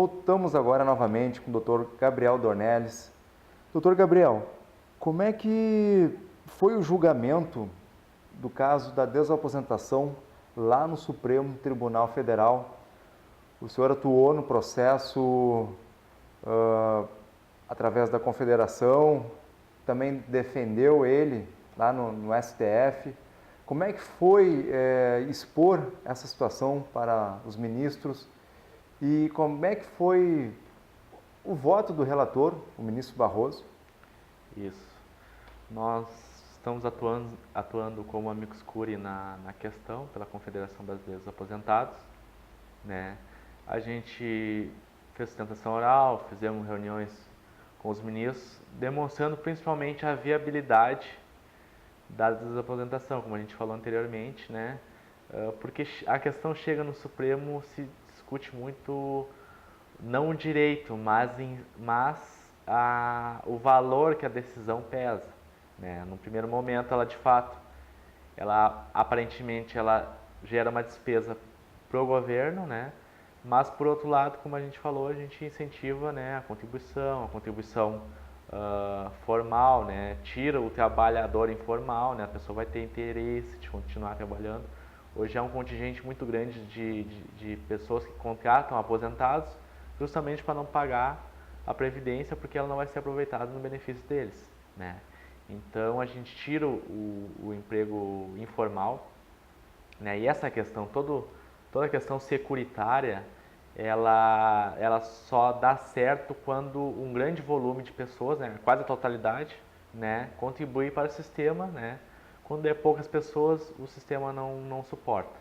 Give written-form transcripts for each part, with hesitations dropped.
voltamos agora novamente com o Dr. Gabriel Dornelles. Dr. Gabriel, como é que foi o julgamento do caso da desaposentação lá no Supremo Tribunal Federal? O senhor atuou no processo através da Confederação, também defendeu ele lá no STF. Como é que foi expor essa situação para os ministros e como é que foi o voto do relator, o ministro Barroso? Isso. Nós estamos atuando como amicus curiae na questão pela Confederação Brasileira dos Aposentados, né? A gente fez sustentação oral, fizemos reuniões com os ministros, demonstrando principalmente a viabilidade da desaposentação, como a gente falou anteriormente, né? Porque a questão chega no Supremo, se discute muito não o direito, mas o valor que a decisão pesa, né? No primeiro momento, ela de fato, aparentemente ela gera uma despesa para o governo, né? Mas por outro lado, como a gente falou, a gente incentiva, né, a contribuição formal, né? Tira o trabalhador informal, né? A pessoa vai ter interesse de continuar trabalhando. Hoje é um contingente muito grande de pessoas que contratam aposentados justamente para não pagar a previdência, porque ela não vai ser aproveitada no benefício deles, né? Então a gente tira o emprego informal, né? E essa questão, toda a questão securitária, ela só dá certo quando um grande volume de pessoas, né, quase a totalidade, né, contribui para o sistema, né? Quando é poucas pessoas, o sistema não suporta.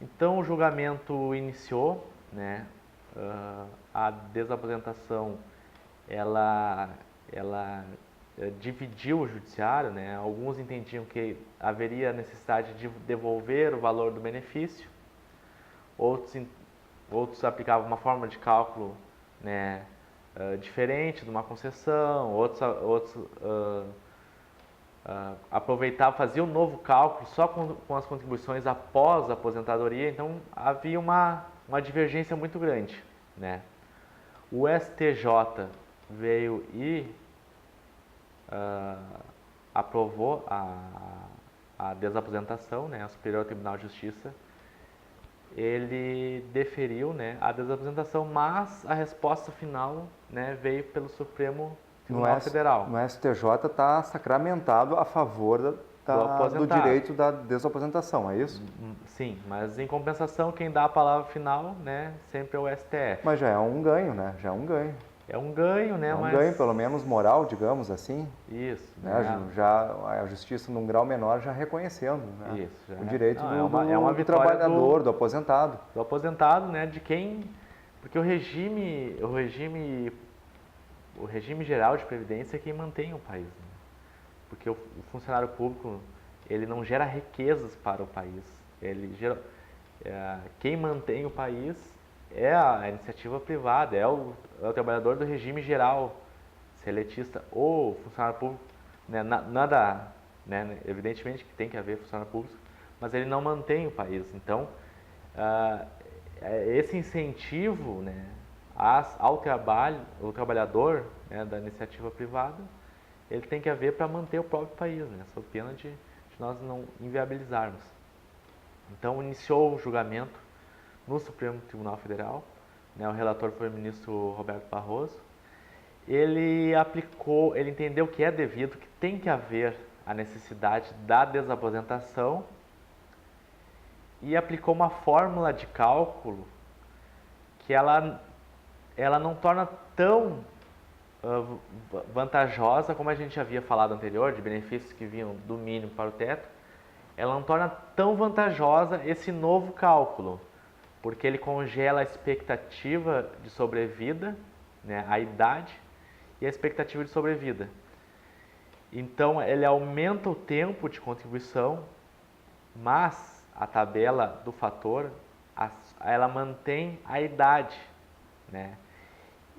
Então o julgamento iniciou, né? A desaposentação ela dividiu o judiciário, né? Alguns entendiam que haveria necessidade de devolver o valor do benefício, outros aplicavam uma forma de cálculo, né, diferente de uma concessão, outros aproveitavam, faziam um novo cálculo só com as contribuições após a aposentadoria. Então havia uma divergência muito grande, né? O STJ veio e aprovou a desaposentação, né? O Superior Tribunal de Justiça ele deferiu, né, a desaposentação, mas a resposta final, né, veio pelo Supremo Tribunal Federal. No STJ está sacramentado a favor do direito da desaposentação, é isso? Sim, mas em compensação quem dá a palavra final, né, sempre é o STF. Mas já é um ganho, né? Já é um ganho. É um ganho, né? É um ganho, pelo menos moral, digamos assim. Isso. Né? Já a justiça, num grau menor, já reconhecendo, né? Isso, já o direito do trabalhador, do aposentado. Do aposentado, né? De quem... Porque o regime geral de previdência é quem mantém o país, né? Porque o funcionário público, ele não gera riquezas para o país. Quem mantém o país é a iniciativa privada, é o trabalhador do regime geral, seletista ou funcionário público, né? Nada, né? Evidentemente que tem que haver funcionário público, mas ele não mantém o país. Então, esse incentivo, né, ao trabalho, o trabalhador, né, da iniciativa privada, ele tem que haver para manter o próprio país, né, sob pena de nós não inviabilizarmos. Então, iniciou o julgamento no Supremo Tribunal Federal, né, o relator foi o ministro Roberto Barroso. Ele entendeu que é devido, que tem que haver a necessidade da desaposentação e aplicou uma fórmula de cálculo que ela não torna tão vantajosa como a gente havia falado anterior, de benefícios que vinham do mínimo para o teto. Ela não torna tão vantajosa esse novo cálculo, porque ele congela a expectativa de sobrevida, né, a idade e a expectativa de sobrevida. Então, ele aumenta o tempo de contribuição, mas a tabela do fator, ela mantém a idade, né?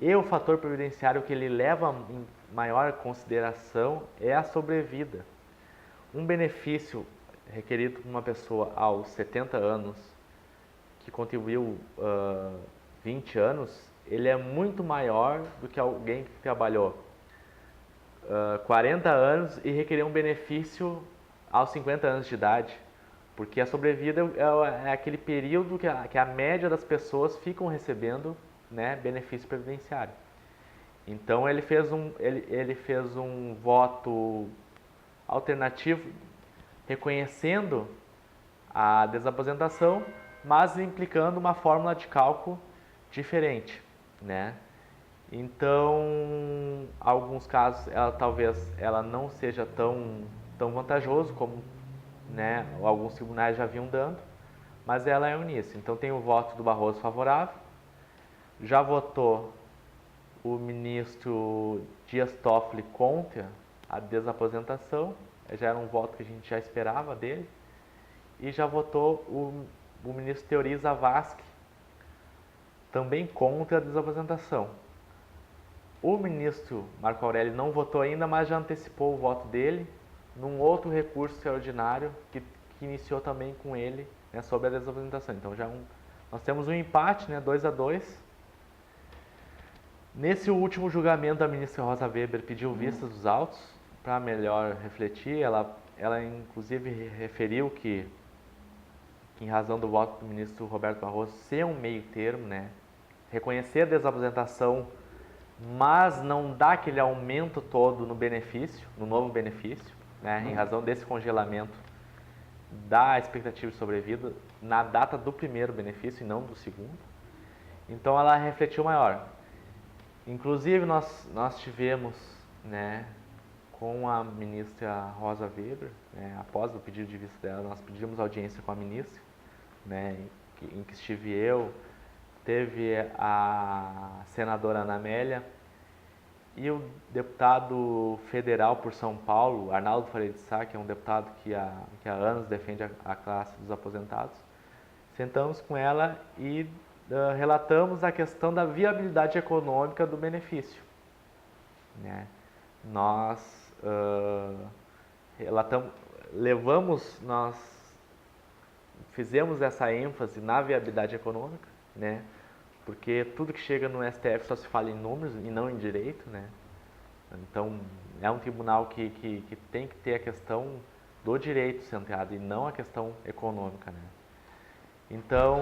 E o fator previdenciário que ele leva em maior consideração é a sobrevida. Um benefício requerido por uma pessoa aos 70 anos, que contribuiu 20 anos, ele é muito maior do que alguém que trabalhou 40 anos e requerer um benefício aos 50 anos de idade. Porque a sobrevida é aquele período que a média das pessoas ficam recebendo, né, benefício previdenciário. Então ele fez um voto alternativo reconhecendo a desaposentação, mas implicando uma fórmula de cálculo diferente, né? Então, alguns casos, talvez ela não seja tão vantajoso como, né, alguns tribunais já vinham dando, mas ela é uníssono. Então tem o voto do Barroso favorável, já votou o ministro Dias Toffoli contra a desaposentação, já era um voto que a gente já esperava dele, e já votou o ministro Teori Zavascki também contra a desaposentação. O ministro Marco Aurélio não votou ainda, mas já antecipou o voto dele num outro recurso extraordinário que iniciou também com ele, né, sobre a desaposentação. Então nós temos um empate, né, 2-2. Nesse último julgamento, a ministra Rosa Weber pediu vistas dos autos para melhor refletir. Ela inclusive referiu que em razão do voto do ministro Roberto Barroso ser um meio termo, né, reconhecer a desaposentação, mas não dá aquele aumento todo no benefício, no novo benefício, né, em razão desse congelamento da expectativa de sobrevida na data do primeiro benefício e não do segundo. Então ela refletiu maior. Inclusive nós tivemos, né, com a ministra Rosa Weber, né, após o pedido de vista dela, nós pedimos audiência com a ministra, né, em que estive eu, teve a senadora Ana Amélia e o deputado federal por São Paulo, Arnaldo Faria de Sá, que é um deputado que há anos defende a classe dos aposentados. Sentamos com ela e relatamos a questão da viabilidade econômica do benefício, né? Nós fizemos essa ênfase na viabilidade econômica, né? Porque tudo que chega no STF só se fala em números e não em direito, né? Então, é um tribunal que tem que ter a questão do direito centrado e não a questão econômica, né? Então,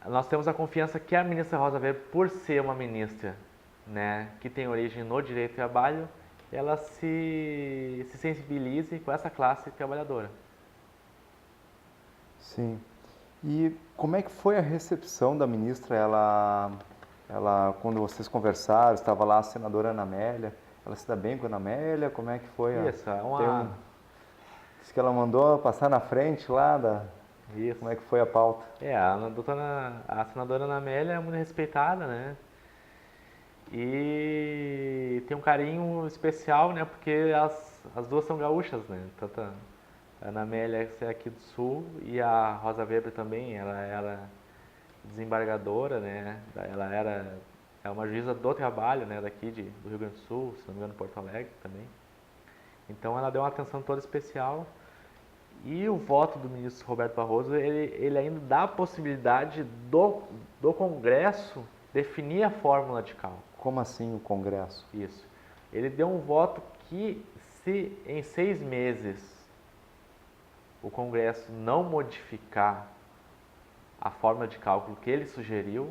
nós temos a confiança que a ministra Rosa Weber, por ser uma ministra, né, que tem origem no direito do trabalho, ela se sensibilize com essa classe trabalhadora. Sim. E como é que foi a recepção da ministra? Ela, quando vocês conversaram, estava lá a senadora Ana Amélia, ela se dá bem com a Ana Amélia? Como é que foi? Isso, é uma... Diz que ela mandou passar na frente lá da... Isso. Como é que foi a pauta? A senadora Ana Amélia é muito respeitada, né? E tem um carinho especial, né? Porque as duas são gaúchas, né? Tanto a Ana Amélia é aqui do Sul e a Rosa Weber também, ela era desembargadora, né? É uma juíza do trabalho, né? Daqui do Rio Grande do Sul, se não me engano, Porto Alegre também. Então ela deu uma atenção toda especial. E o voto do ministro Roberto Barroso, ele ainda dá a possibilidade do Congresso definir a fórmula de cálculo. Como assim o Congresso? Isso. Ele deu um voto que, se em 6 meses o Congresso não modificar a fórmula de cálculo que ele sugeriu,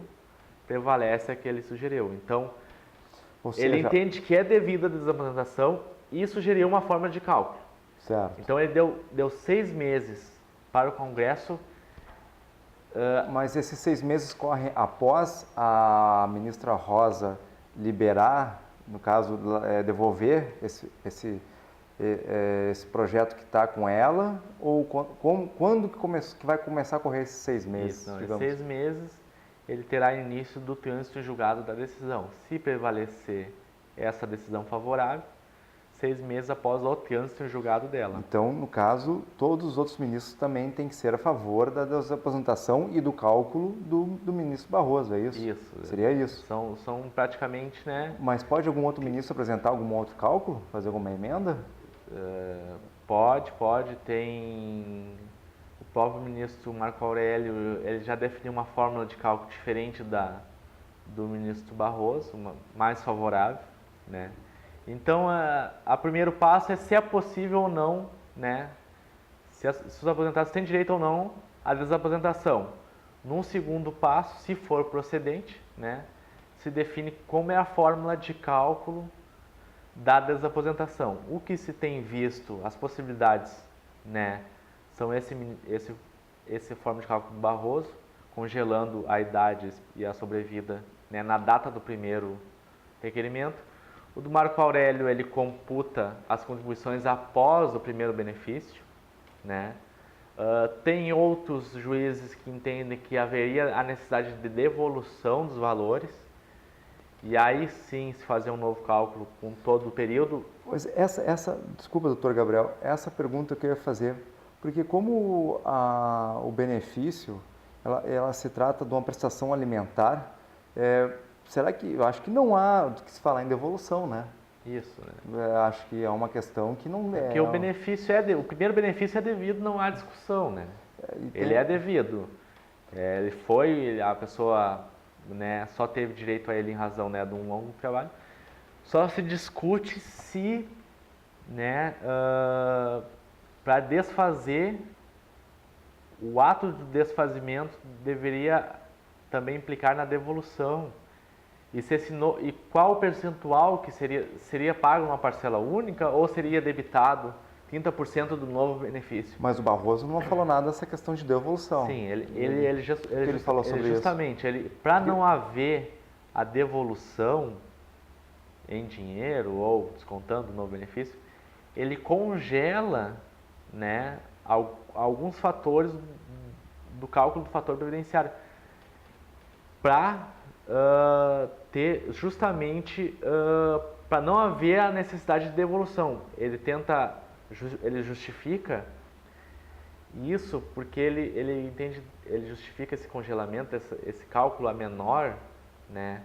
prevalece a que ele sugeriu. Então, ele entende que é devido à desaposentação e sugeriu uma fórmula de cálculo. Certo. Então ele deu 6 meses para o Congresso. Mas esses 6 meses correm após a ministra Rosa liberar, no caso, devolver esse projeto que está com ela? Ou quando que vai começar a correr esses 6 meses? Isso, em 6 meses ele terá início do trânsito em julgado da decisão. Se prevalecer essa decisão favorável, 6 meses após o trânsito em julgado dela. Então, no caso, todos os outros ministros também têm que ser a favor da desaposentação e do cálculo do ministro Barroso, é isso? Isso. Seria isso? São praticamente, né? Mas pode algum outro ministro apresentar algum outro cálculo? Fazer alguma emenda? Pode. Tem o próprio ministro Marco Aurélio, ele já definiu uma fórmula de cálculo diferente do ministro Barroso, mais favorável, né? Então, o primeiro passo é se é possível ou não, né? Se os aposentados têm direito ou não à desaposentação. Num segundo passo, se for procedente, né, se define como é a fórmula de cálculo da desaposentação. O que se tem visto, as possibilidades, né, são esse forma de cálculo do Barroso, congelando a idade e a sobrevida, né, na data do primeiro requerimento. O do Marco Aurélio, ele computa as contribuições após o primeiro benefício, né? Tem outros juízes que entendem que haveria a necessidade de devolução dos valores, e aí sim se fazer um novo cálculo com todo o período. Pois desculpa, doutor Gabriel, essa pergunta que eu ia fazer, porque como o benefício, ela se trata de uma prestação alimentar, será que, eu acho que não há do que se falar em devolução, né? Isso, né? Acho que é uma questão que não é... Porque o primeiro benefício é devido, não há discussão, né? Ele é devido. A pessoa, né, só teve direito a ele em razão, né, de um longo trabalho. Só se discute se, né, para desfazer, o ato de desfazimento deveria também implicar na devolução. E qual o percentual que seria pago uma parcela única ou seria debitado 30% do novo benefício? Mas o Barroso não falou nada dessa questão de devolução. Sim, ele falou sobre justamente, para não haver a devolução em dinheiro ou descontando o novo benefício, ele congela, né, alguns fatores do cálculo do fator previdenciário para ter justamente para não haver a necessidade de devolução. Ele justifica isso porque ele justifica esse congelamento, esse cálculo a menor, né,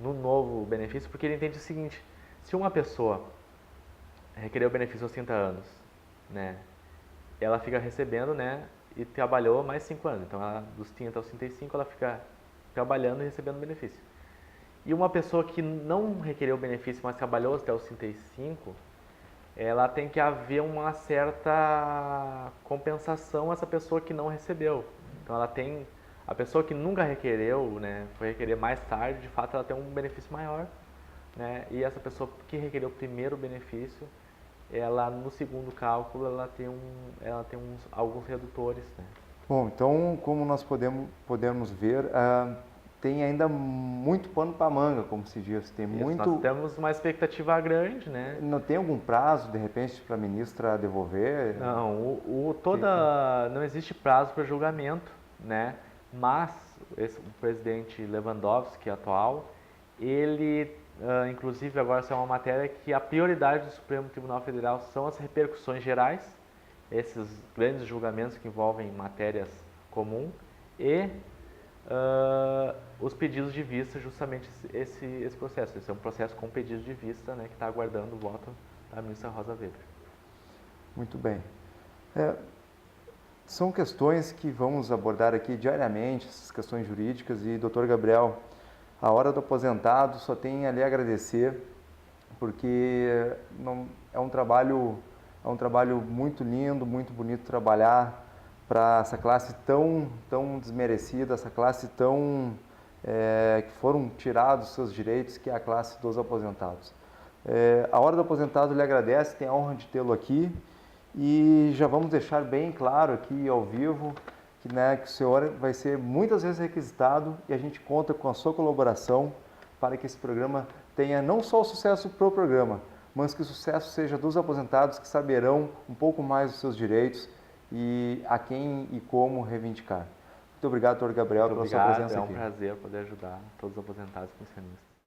no novo benefício, porque ele entende o seguinte: se uma pessoa requerer o benefício aos 30 anos, né, ela fica recebendo, né, e trabalhou mais 5 anos, então dos 30 aos 35 ela fica trabalhando e recebendo benefício. E uma pessoa que não requereu o benefício, mas trabalhou até os 35, ela tem que haver uma certa compensação a essa pessoa que não recebeu. Então a pessoa que nunca requereu, né, foi requerer mais tarde, de fato ela tem um benefício maior, né, e essa pessoa que requereu o primeiro benefício, ela no segundo cálculo ela tem alguns redutores, né. Bom, então como nós podemos ver, tem ainda muito pano para manga, como se diz. Nós temos uma expectativa grande, né? Não tem algum prazo, de repente, para a ministra devolver? Não, não existe prazo para julgamento, né? Mas o presidente Lewandowski, atual, ele, inclusive agora essa é uma matéria que a prioridade do Supremo Tribunal Federal são as repercussões gerais, esses grandes julgamentos que envolvem matérias comuns e os pedidos de vista, justamente esse processo. Esse é um processo com pedidos de vista, né, que está aguardando o voto da ministra Rosa Weber. Muito bem. São questões que vamos abordar aqui diariamente, essas questões jurídicas, e doutor Gabriel, a hora do aposentado só tem ali a agradecer, porque é um trabalho muito lindo, muito bonito trabalhar para essa classe tão desmerecida, essa classe que foram tirados seus direitos, que é a classe dos aposentados. A Hora do Aposentado lhe agradece, tem a honra de tê-lo aqui, e já vamos deixar bem claro aqui ao vivo que o senhor vai ser muitas vezes requisitado, e a gente conta com a sua colaboração para que esse programa tenha não só o sucesso para o programa, mas que o sucesso seja dos aposentados, que saberão um pouco mais dos seus direitos e a quem e como reivindicar. Muito obrigado, doutor Gabriel, pela sua presença aqui. É um prazer poder ajudar todos os aposentados e pensionistas.